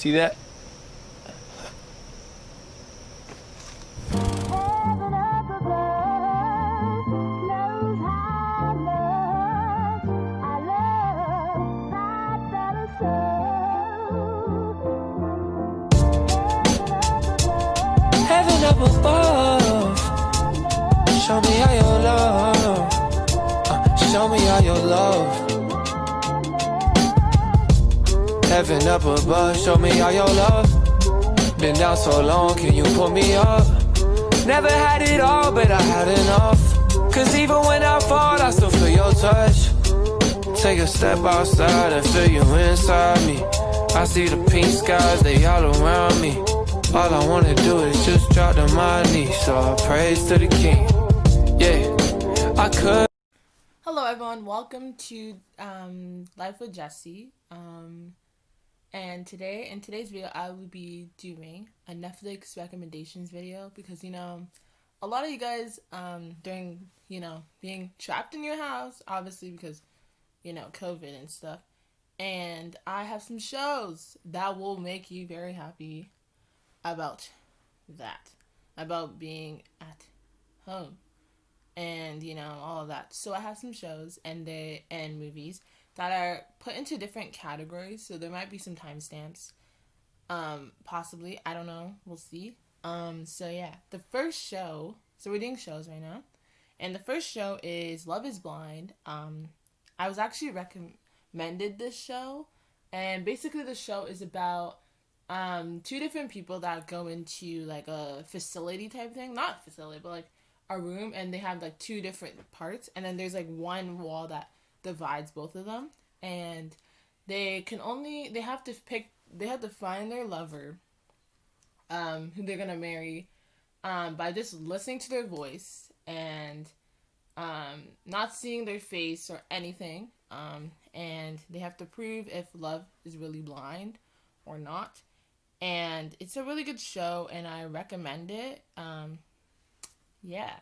See that? Heaven up above, show me all your love. Show me all your love. Heaven up above, show me all your love. Been down so long, can you put me up? Never had it all, but I had enough. Cause even when I fall, I still feel your touch. Take a step outside and feel you inside me. I see the pink skies, they all around me. All I wanna do is just drop to my knees. So I praise to the King. Yeah, I could. Hello everyone, welcome to Life with Jessie. And today, in today's video, I will be doing a Netflix recommendations video because, a lot of you guys, during, being trapped in your house, obviously because, COVID and stuff, and I have some shows that will make you very happy about that, about being at home and, all of that. So I have some shows and movies that are put into different categories, so there might be some timestamps, possibly, I don't know, we'll see. So yeah, the first show, so we're doing shows right now, and the first show is Love is Blind. I was actually recommended this show, and basically the show is about two different people that go into like a facility type thing, not facility, but like a room, and they have like two different parts, and then there's like one wall that divides both of them, and they have to find their lover, who they're gonna marry, by just listening to their voice and not seeing their face or anything, and they have to prove if love is really blind or not. And it's a really good show, and I recommend it. Yeah.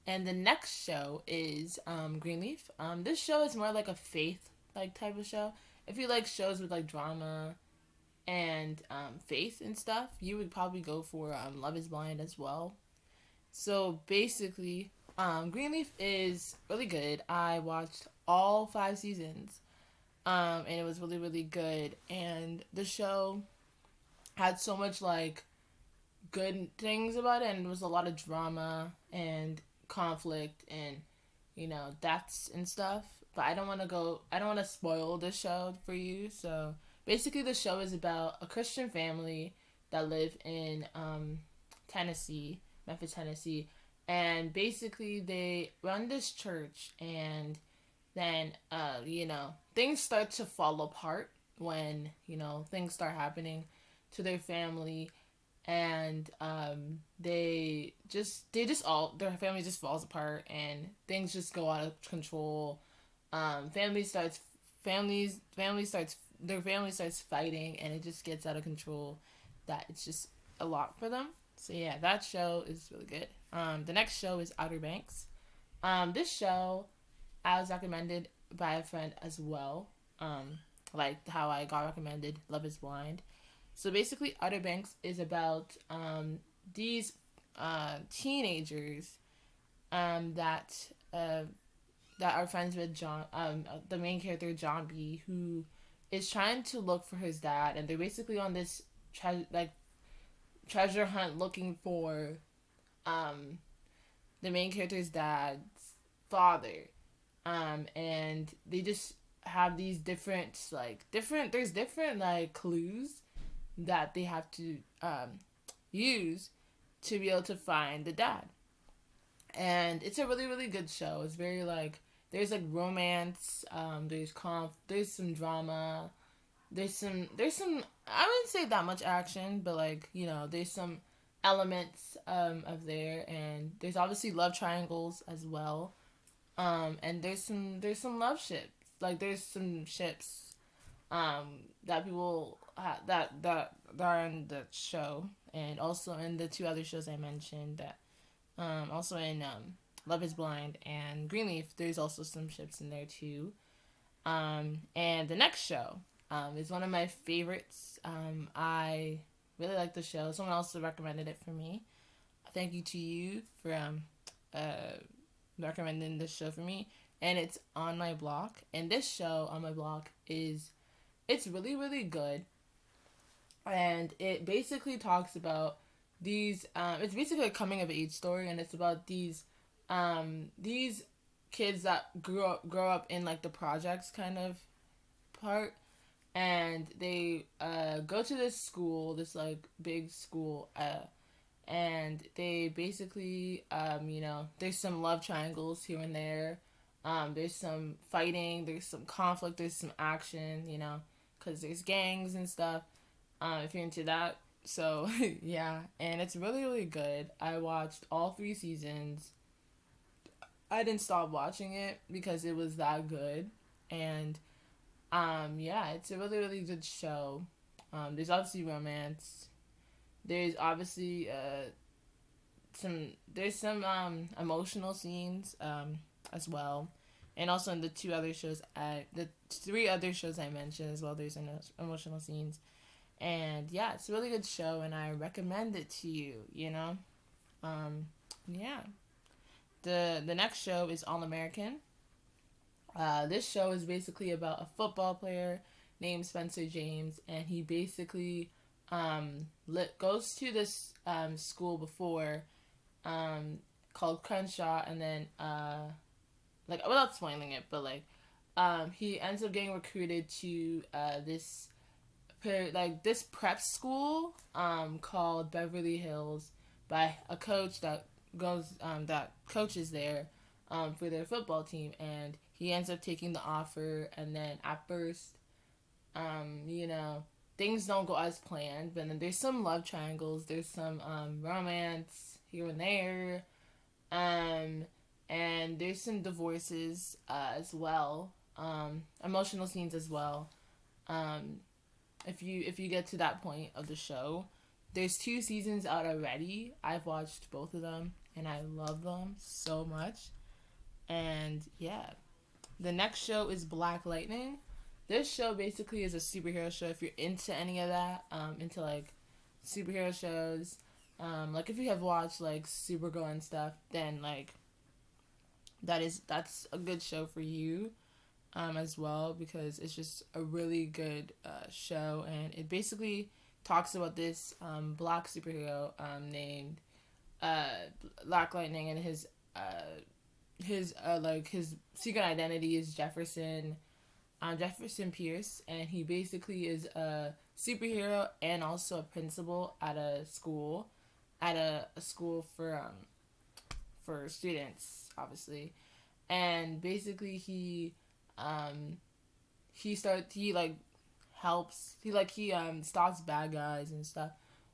And the next show is Greenleaf. This show is more like a faith type of show. If you like shows with like drama and faith and stuff, you would probably go for Love is Blind as well. So basically, Greenleaf is really good. I watched all 5 seasons, and it was really, really good. And the show had so much like good things about it, and there was a lot of drama and conflict and deaths and stuff, but I don't want to spoil the show for you. So basically the show is about a Christian family that live in Memphis, Tennessee, and basically they run this church, and then things start to fall apart when things start happening to their family, and their family just falls apart, and things just go out of control. Their family starts fighting, and it just gets out of control. That it's just a lot for them. So yeah, that show is really good. The next show is Outer Banks. This show I was recommended by a friend as well. Like how I got recommended Love is Blind. So basically, Outer Banks is about these teenagers that are friends with John, the main character John B, who is trying to look for his dad, and they're basically on this treasure hunt looking for the main character's dad's father, and they just have these different clues that they have to use to be able to find the dad. And it's a really, really good show. It's very there's romance, there's some drama, there's some I wouldn't say that much action, but there's some elements of there, and there's obviously love triangles as well, and there's some love ships, there's some ships that people that are in the show, and also in the 2 other shows I mentioned, that also in Love is Blind and Greenleaf, there's also some ships in there too. And the next show It's one of my favorites. I really like the show. Someone else recommended it for me. Thank you to you for recommending this show for me. And it's on my blog. And this show on my blog it's really, really good. And it basically talks about these, it's basically a coming of age story, and it's about these kids that grow up in like the projects kind of part, and they go to this school, this like big school, and they basically there's some love triangles here and there, there's some fighting, there's some conflict, there's some action, because there's gangs and stuff, if you're into that. So yeah, and it's really, really good. I watched all 3 seasons. I didn't stop watching it because it was that good. And yeah, it's a really, really good show. There's obviously romance. There's obviously some emotional scenes as well. And also in the 3 other shows I mentioned as well, there's emotional scenes. And yeah, it's a really good show, and I recommend it to you, yeah. The next show is All American. This show is basically about a football player named Spencer James, and he basically goes to this school before called Crenshaw, and then without spoiling it, but he ends up getting recruited to this prep school called Beverly Hills by a coach that coaches there for their football team, and he ends up taking the offer. And then at first things don't go as planned, but then there's some love triangles, there's some romance here and there, and there's some divorces as well, emotional scenes as well. If you get to that point of the show, there's 2 seasons out already. I've watched both of them, and I love them so much. And yeah, the next show is Black Lightning. This show basically is a superhero show. If you're into any of that, into like superhero shows, if you have watched like Supergirl and stuff, then like that's a good show for you. As well, because it's just a really good show, and it basically talks about this black superhero named Black Lightning, and his secret identity is Jefferson Pierce, and he basically is a superhero and also a principal at a school for students, obviously. And basically he stops bad guys and stuff,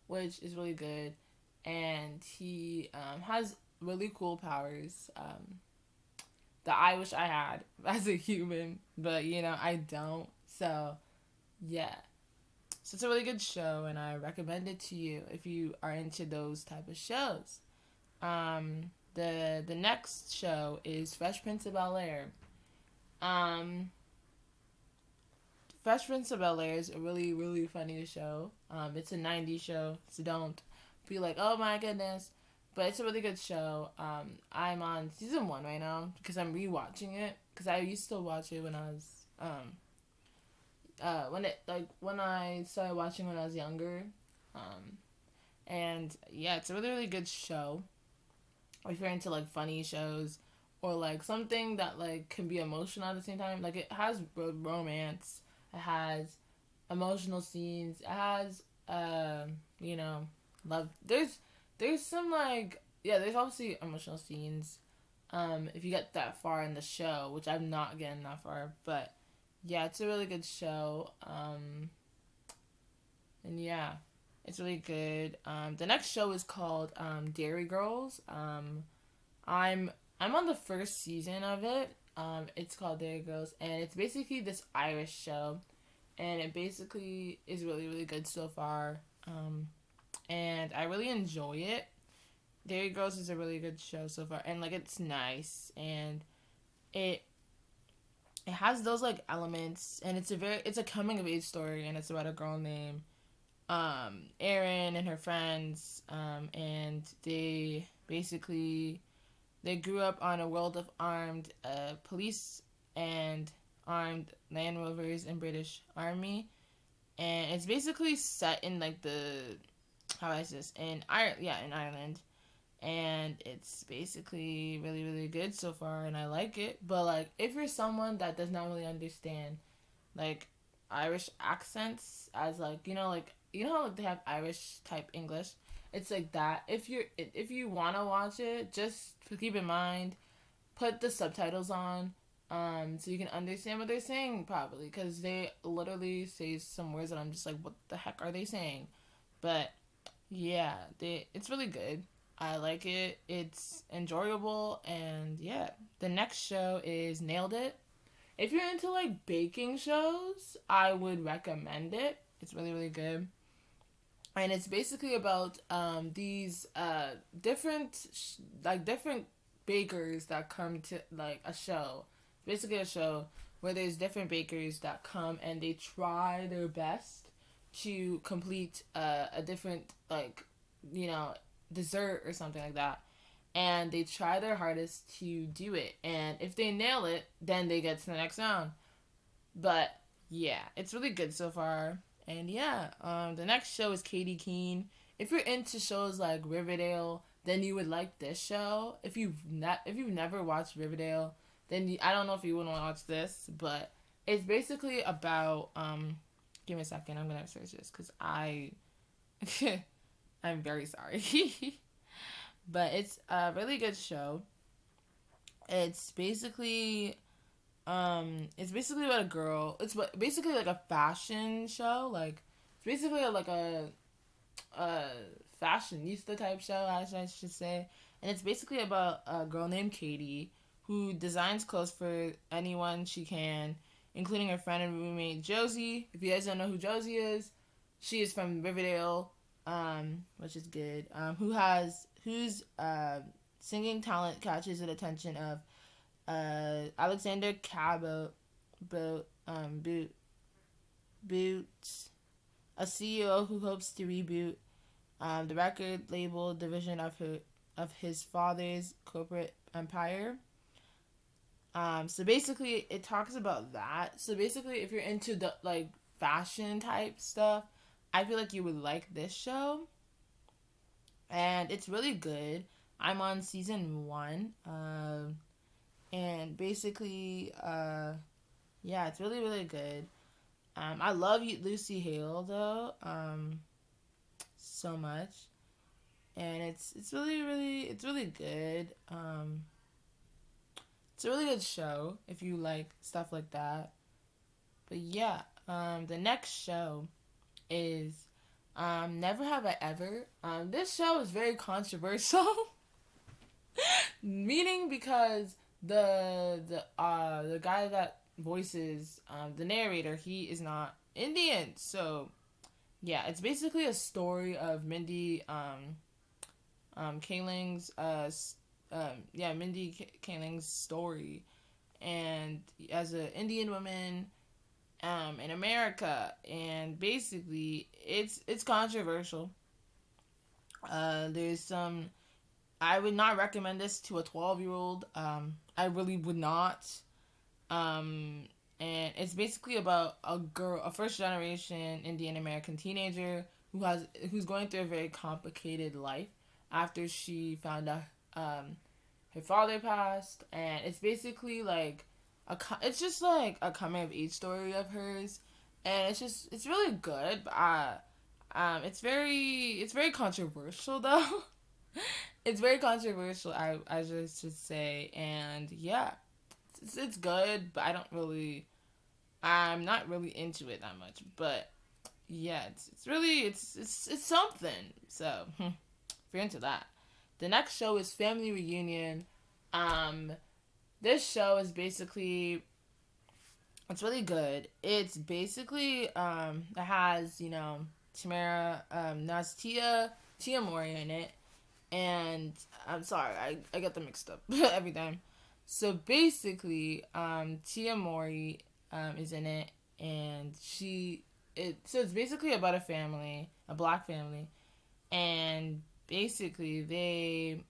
which is really good. And he has really cool powers that I wish I had as a human, but I don't. So yeah, so it's a really good show, and I recommend it to you if you are into those type of shows. The next show is Fresh Prince of Bel Air. Fresh Prince of Bel Air is a really, really funny show. It's a 90s show, so don't be like, oh my goodness. But it's a really good show. I'm on season 1 right now because I'm rewatching it, because I used to watch it when I was when I started watching when I was younger. And yeah, it's a really, really good show. If you're into like funny shows, or like something that like can be emotional at the same time, like it has romance, it has emotional scenes, it has love. There's some there's obviously emotional scenes if you get that far in the show, which I'm not getting that far, but yeah, it's a really good show. And yeah, it's really good. The next show is called Derry Girls. I'm on the first season of it. It's called Derry Girls, and it's basically this Irish show, and it basically is really, really good so far. And I really enjoy it. Derry Girls is a really good show so far, and like it's nice, and it it has those like elements, and it's a coming of age story, and it's about a girl named Erin and her friends, and they grew up on a world of armed police and armed Land Rovers and British Army, and it's basically set in like how is this in Ireland? Yeah, in Ireland, and it's basically really really good so far, and I like it. But like, if you're someone that does not really understand like Irish accents, as like you know how like, they have Irish type English, it's like that. If you want to watch it, just keep in mind, put the subtitles on, so you can understand what they're saying properly, because they literally say some words that I'm just like, what the heck are they saying? But yeah, it's really good. I like it. It's enjoyable, and yeah. The next show is Nailed It. If you're into like baking shows, I would recommend it. It's really really good, and it's basically about these different bakers that come to like a show. Basically a show where there's different bakers that come and they try their best to complete a different like dessert or something like that, and they try their hardest to do it, and if they nail it, then they get to the next round. But yeah, it's really good so far. And yeah, the next show is Katy Keene. If you're into shows like Riverdale, then you would like this show. If you've never watched Riverdale, then I don't know if you would want to watch this, but it's basically about give me a second, I'm gonna search this because I'm very sorry. But it's a really good show. It's basically about a girl. It's basically like a fashion show. Like it's basically like a fashionista type show, I should say. And it's basically about a girl named Katie who designs clothes for anyone she can, including her friend and roommate Josie. If you guys don't know who Josie is, she is from Riverdale, which is good. Whose singing talent catches the attention of Alexander Cabot, Boot, a CEO who hopes to reboot the record label division of his father's corporate empire. So basically, it talks about that. So basically, if you're into the like fashion type stuff, I feel like you would like this show, and it's really good. I'm on season 1, and basically, yeah, it's really really good. I love Lucy Hale though, so much, and it's really good. It's a really good show if you like stuff like that. But yeah, the next show is Never Have I Ever. This show is very controversial, meaning because the guy that voices the narrator, he is not Indian. So yeah, it's basically a story of Mindy Kaling's Mindy Kaling's story, and as an Indian woman in America, and basically it's controversial. There's some I would not recommend this to a 12-year-old. I really would not. And it's basically about a first generation Indian American teenager who's going through a very complicated life after she found out her father passed, and it's basically like it's just like a coming of age story of hers, and it's really good. But it's very controversial though. It's very controversial. I just should say, and yeah, it's good, but I'm not really into it that much. But yeah, it's something. So if you're into that. The next show is Family Reunion. This show is basically, it's really good. It's basically it has Tamara Tia Mowry in it, and I'm sorry I get them mixed up every time. So basically, Tia Mori is in it, and so it's basically about a family, a black family, and basically they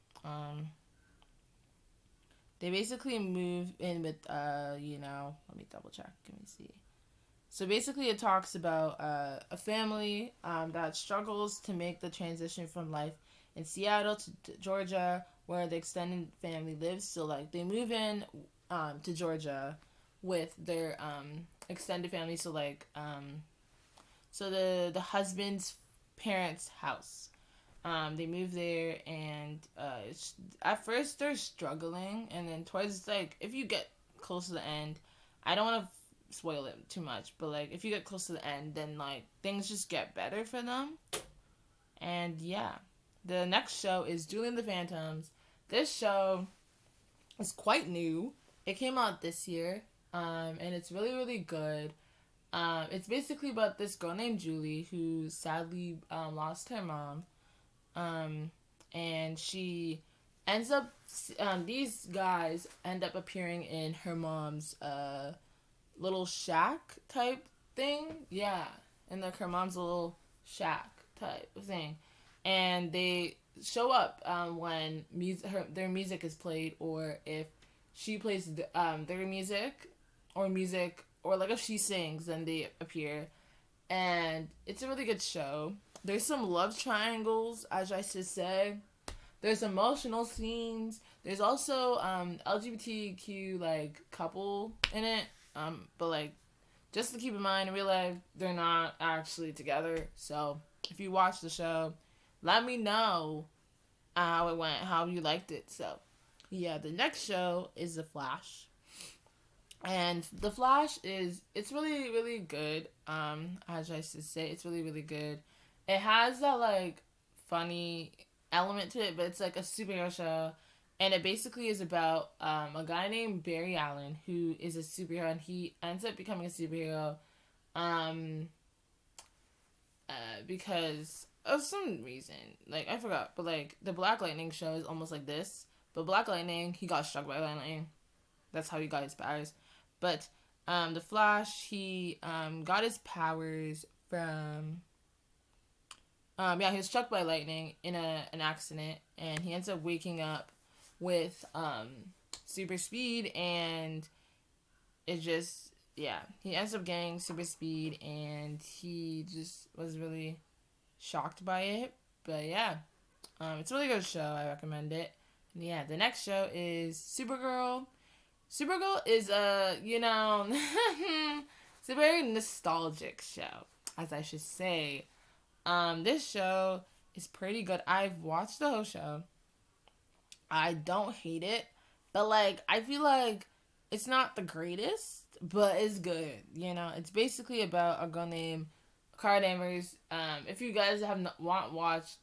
basically move in with let me double check. Let me see. So basically, it talks about a family that struggles to make the transition from life in Seattle to Georgia, where the extended family lives. So like they move in to Georgia with their extended family. So like so the husband's parents' house. They move there, and at first they're struggling, and then towards like if you get close to the end, I don't want to spoil it too much, but like if you get close to the end, then like things just get better for them. And yeah, the next show is Julie and the Phantoms. This show is quite new. It came out this year, and it's really really good. It's basically about this girl named Julie who sadly lost her mom. And she ends up, these guys end up appearing in her mom's, little shack type thing. Yeah. In like her mom's little shack type of thing. And they show up, when their music is played, or if she plays, their music, or like if she sings, then they appear. And it's a really good show. There's some love triangles, as I should say. There's emotional scenes. There's also LGBTQ like couple in it. But like just to keep in mind, in real life, they're not actually together. So if you watch the show, let me know how it went, how you liked it. So yeah, the next show is The Flash. And The Flash it's really, really good. As I should say, it's really, really good. It has that, like, funny element to it, but it's, like, a superhero show. And it basically is about a guy named Barry Allen, who is a superhero, and he ends up becoming a superhero because of some reason. Like, I forgot. But, like, the Black Lightning show is almost like this. But Black Lightning, he got struck by lightning. That's how he got his powers. But the Flash, he got his powers from... he was struck by lightning in an accident, and he ends up waking up with super speed, and it just, he ends up getting super speed, and he just was really shocked by it. But yeah, it's a really good show. I recommend it. And yeah, the next show is Supergirl. Supergirl is it's a very nostalgic show, as I should say. This show is pretty good. I've watched the whole show. I don't hate it, but like I feel like it's not the greatest, but it's good. It's basically about a girl named Cara Danvers. If you guys have not watched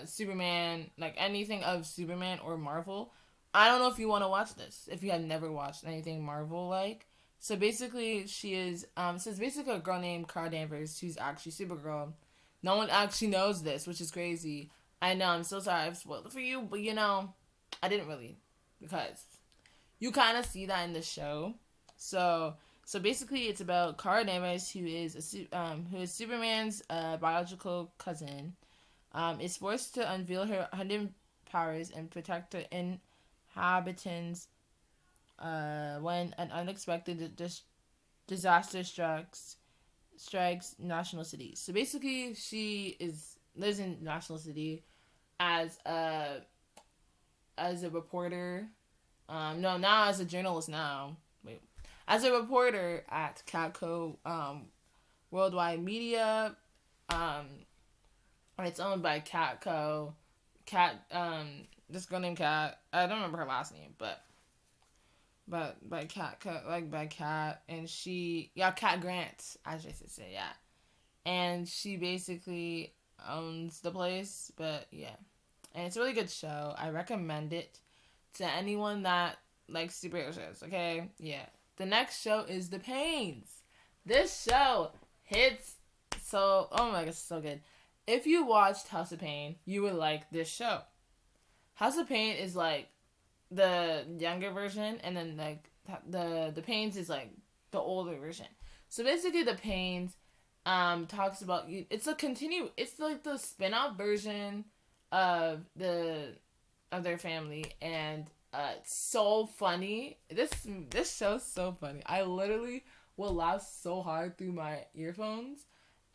Superman, like anything of Superman or Marvel, I don't know if you want to watch this if you have never watched anything Marvel like. So basically, she is it's basically a girl named Cara Danvers who's actually Supergirl. No one actually knows this, which is crazy. I know, I'm so sorry I've spoiled it for you, but I didn't really, because you kind of see that in the show. So basically, it's about Cara Danvers, who is Superman's biological cousin, is forced to unveil her hidden powers and protect her inhabitants when an unexpected disaster strikes National City. So basically, she lives in National City as a reporter. Now as a journalist now. As a reporter at Catco Worldwide Media. It's owned by Catco. This girl named Cat. I don't remember her last name, but by Catco, like by Cat, and Cat Grant, I should say, yeah. And she basically owns the place, but yeah. And it's a really good show. I recommend it to anyone that likes superhero shows, okay? Yeah. The next show is The Paynes. This show hits oh my god, it's so good. If you watched House of Pain, you would like this show. House of Pain is like the younger version, and then like the Paynes is like the older version. So basically, the Paynes talks about it's like the spin-off version of their family, and it's so funny. This show's so funny. I literally will laugh so hard through my earphones,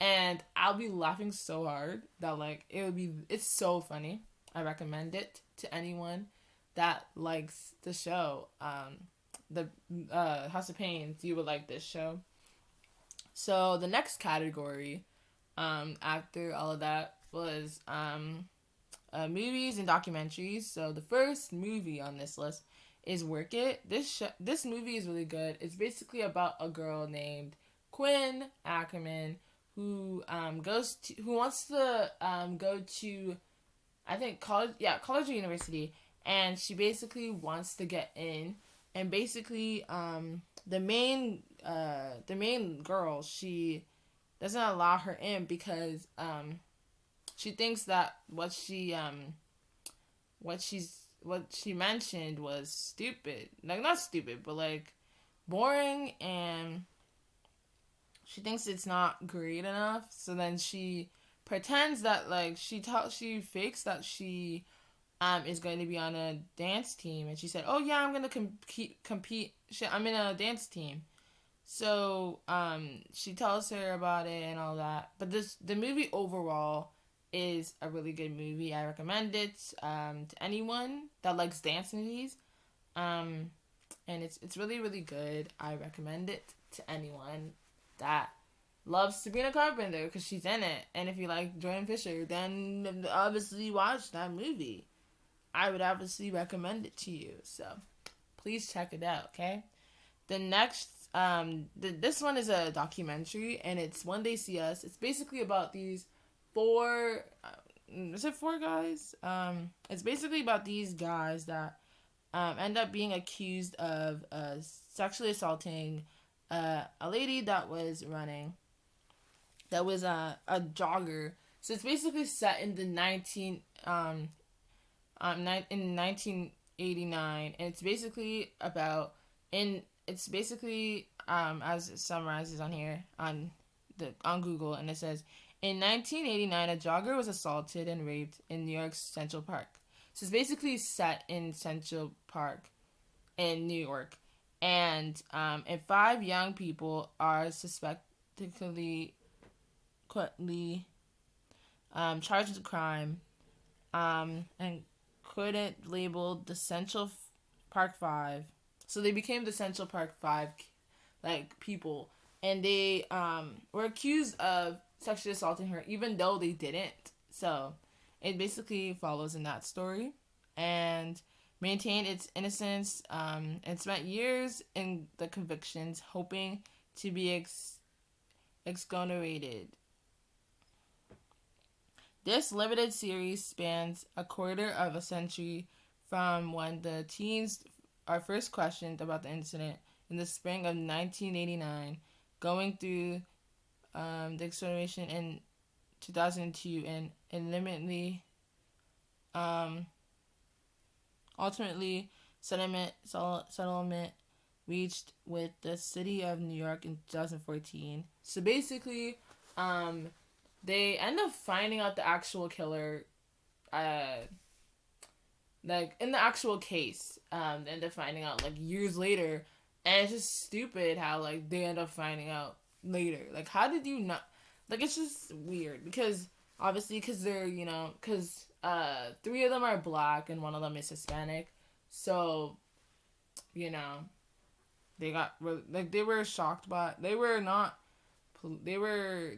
and I'll be laughing so hard that like it's so funny. I recommend it to anyone that likes the show. The House of Paynes, you would like this show. So the next category, after all of that, was movies and documentaries. So the first movie on this list is Work It. This movie is really good. It's basically about a girl named Quinn Ackerman who wants to go to, I think, college or university, and she basically wants to get in, and basically the main girl, she doesn't allow her in because she thinks that what she mentioned was stupid. Like, not stupid, but like boring, and she thinks it's not great enough. So then she pretends that like she fakes that she is going to be on a dance team, and she said, "Oh yeah, I'm gonna compete. I'm in a dance team." So she tells her about it and all that. But the movie overall is a really good movie. I recommend it to anyone that likes dance movies. And it's really, really good. I recommend it to anyone that loves Sabrina Carpenter because she's in it. And if you like Jordan Fisher, then obviously watch that movie. I would obviously recommend it to you. So please check it out, okay? The next, this one is a documentary, and it's One Day See Us. It's basically about these four, is it four guys? It's basically about these guys that end up being accused of sexually assaulting a lady that was running, that was a jogger. So it's basically set in the 1989, and it's basically about as it summarizes on here on Google, and it says, in 1989, a jogger was assaulted and raped in New York's Central Park. So it's basically set in Central Park in New York, and 5 young people are suspectedly charged with the crime, and couldn't label the Central Park 5. So they became the Central Park 5, like, people. And they were accused of sexually assaulting her, even though they didn't. So it basically follows in that story. And maintained its innocence, and spent years in the convictions, hoping to be exonerated. This limited series spans a quarter of a century from when the teens are first questioned about the incident in the spring of 1989, going through the exoneration in 2002, and ultimately settlement reached with the city of New York in 2014. So basically, they end up finding out the actual killer, like, in the actual case. They end up finding out, like, years later, and it's just stupid how, like, they end up finding out later. Like, how did you not... Like, it's just weird, because, obviously, because they're, because 3 of them are black, and 1 of them is Hispanic, so, they got, like, they were shocked by... They were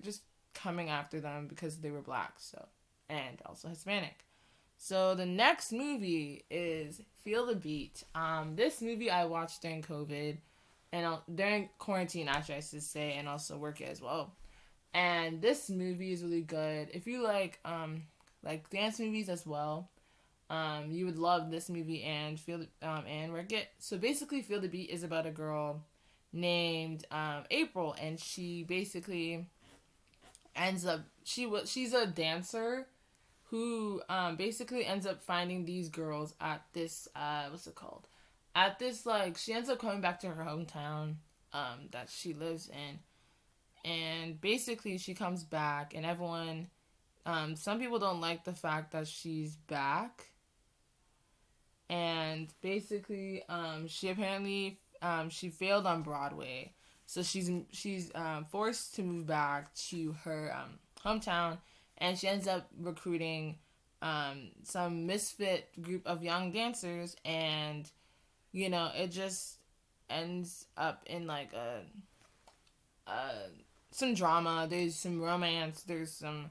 just coming after them because they were black, so, and also Hispanic. So the next movie is Feel the Beat. This movie I watched during COVID, and during quarantine, actually, I should say, and also work as well. And this movie is really good. If you like dance movies as well, you would love this movie and Work It. So basically, Feel the Beat is about a girl named April, and she basically ends up she's a dancer who basically ends up finding these girls at this what's it called? At this, like, she ends up coming back to her hometown that she lives in, and basically she comes back, and everyone, some people don't like the fact that she's back, and basically she apparently she failed on Broadway, so she's forced to move back to her hometown, and she ends up recruiting some misfit group of young dancers, and it just ends up in like some drama. There's some romance. There's some,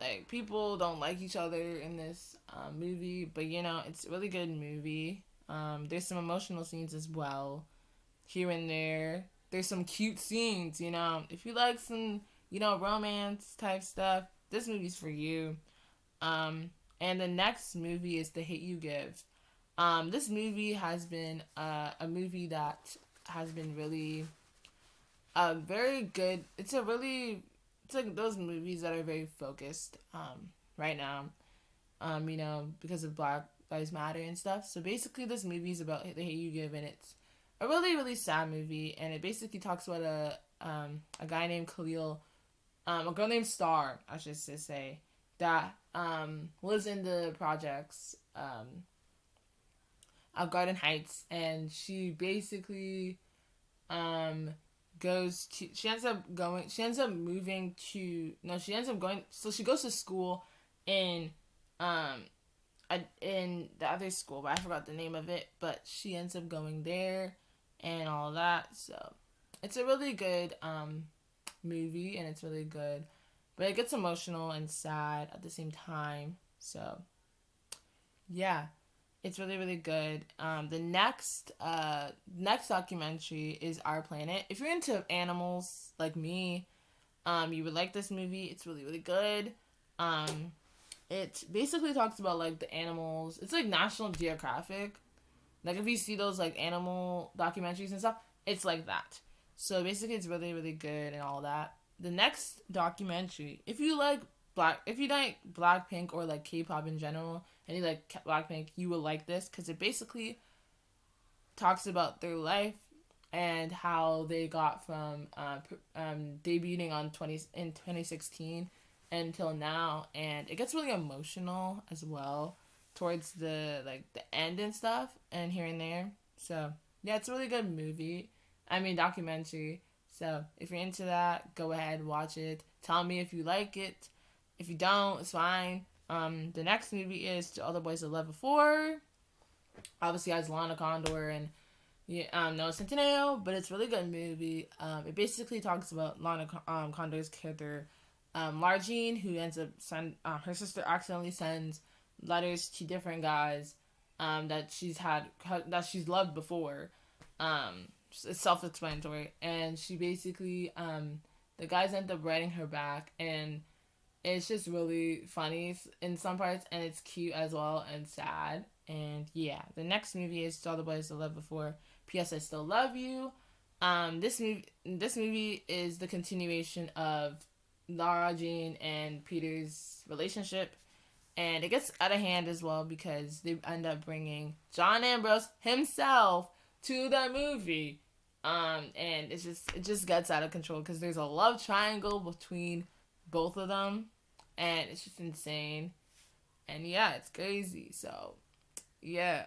like, people don't like each other in this movie, but it's a really good movie. There's some emotional scenes as well, here and there. There's some cute scenes. If you like some romance type stuff, this movie's for you. And the next movie is The Hate U Give. This movie has been a movie that has been really very good. It's like those movies that are very focused right now, because of Black Lives Matter and stuff. So basically this movie is about The Hate U Give, and it's a really, really sad movie, and it basically talks about a guy named Khalil, a girl named Star, I should say, that lives in the projects of Garden Heights, and she basically she ends up going she goes to school in the other school, but I forgot the name of it, but she ends up going there and all that. So it's a really good movie, and it's really good, but it gets emotional and sad at the same time. So yeah, it's really, really good. The next documentary is Our Planet. If you're into animals like me, you would like this movie. It's really, really good. It basically talks about, like, the animals. It's like National Geographic. Like, if you see those, like, animal documentaries and stuff, it's like that. So basically it's really, really good and all that. The next documentary, if you like Blackpink or like K-pop in general, and you like Blackpink, you will like this, because it basically talks about their life and how they got from debuting in 2016 until now, and it gets really emotional as well towards the end and stuff, and here and there. So yeah, it's a really good documentary. So if you're into that, go ahead, watch it. Tell me if you like it. If you don't, it's fine. The next movie is To All the Boys I Loved Before. Obviously has Lana Condor and Noah Centineo, but it's a really good movie. It basically talks about Lana Condor's character, Largene, who ends up her sister accidentally sends letters to different guys that she's loved before. It's self-explanatory, and she basically the guys end up writing her back, and it's just really funny in some parts, and it's cute as well and sad. And yeah, the next movie is To All the Boys I Loved Before, P.S. I Still Love You. This movie is the continuation of Lara Jean and Peter's relationship, and it gets out of hand as well because they end up bringing John Ambrose himself to the movie, and it just gets out of control because there's a love triangle between both of them, and it's just insane, and yeah, it's crazy. So yeah,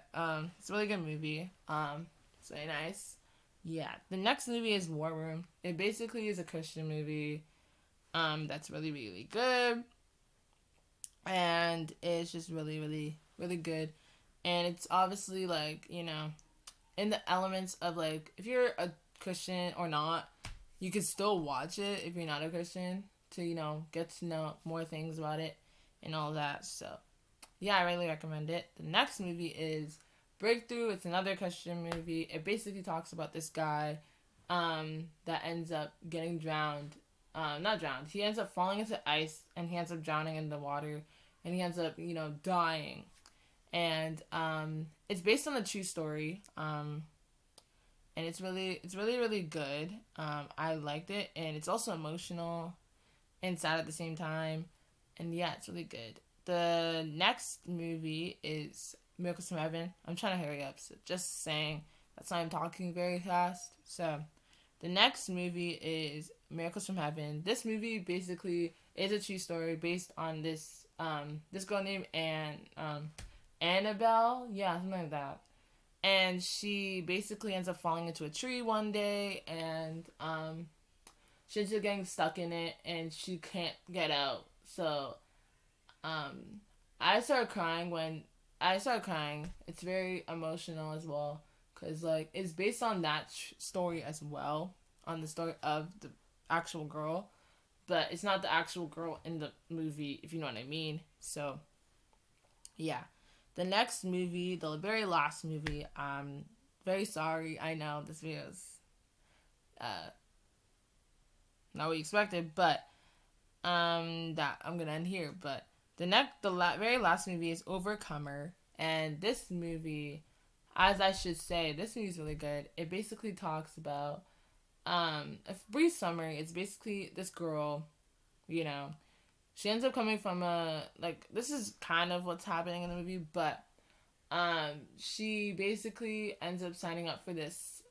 it's a really good movie. It's very nice. Yeah, the next movie is War Room. It basically is a Christian movie that's really, really good, and it's just really, really, really good, and it's obviously like, in the elements of, like, if you're a Christian or not, you can still watch it if you're not a Christian to, get to know more things about it and all that. So yeah, I really recommend it. The next movie is Breakthrough. It's another Christian movie. It basically talks about this guy that ends up getting drowned. Not drowned. He ends up falling into ice, and he ends up drowning in the water, and he ends up, dying. And it's based on a true story. And it's really, really good. I liked it, and it's also emotional and sad at the same time. And yeah, it's really good. the next movie is Miracles from Heaven. I'm trying to hurry up, so just saying that's why I'm talking very fast. So the next movie is Miracles from Heaven. This movie basically is a true story based on this girl named Annabelle. Yeah, something like that. And she basically ends up falling into a tree one day, and she's just getting stuck in it, and she can't get out. So I started crying. It's very emotional as well, because like it's based on that story as well, on the story of the actual girl, but it's not the actual girl in the movie, if you know what I mean. So yeah, the next movie, the very last movie, very sorry, I know this video's not what you expected, but that I'm gonna end here. But very last movie is Overcomer, and this movie, as I should say, this movie is really good. It basically talks about a brief summary. It's basically this girl, you know, she ends up coming from this is kind of what's happening in the movie, but she basically ends up signing up for this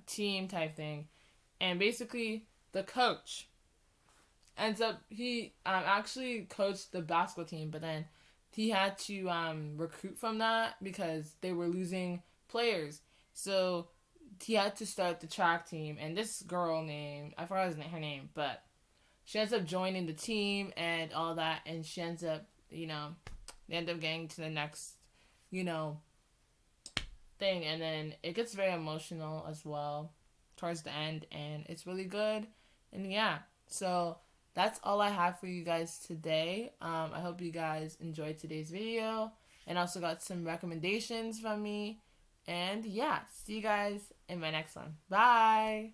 team type thing, and basically the coach ends up, he actually coached the basketball team, but then he had to recruit from that because they were losing players. So he had to start the track team, and this girl named, I forgot her name, but she ends up joining the team and all that, and she ends up, they end up getting to the next, thing, and then it gets very emotional as well towards the end, and it's really good. And yeah, so that's all I have for you guys today. I hope you guys enjoyed today's video and also got some recommendations from me. And yeah, see you guys in my next one. Bye!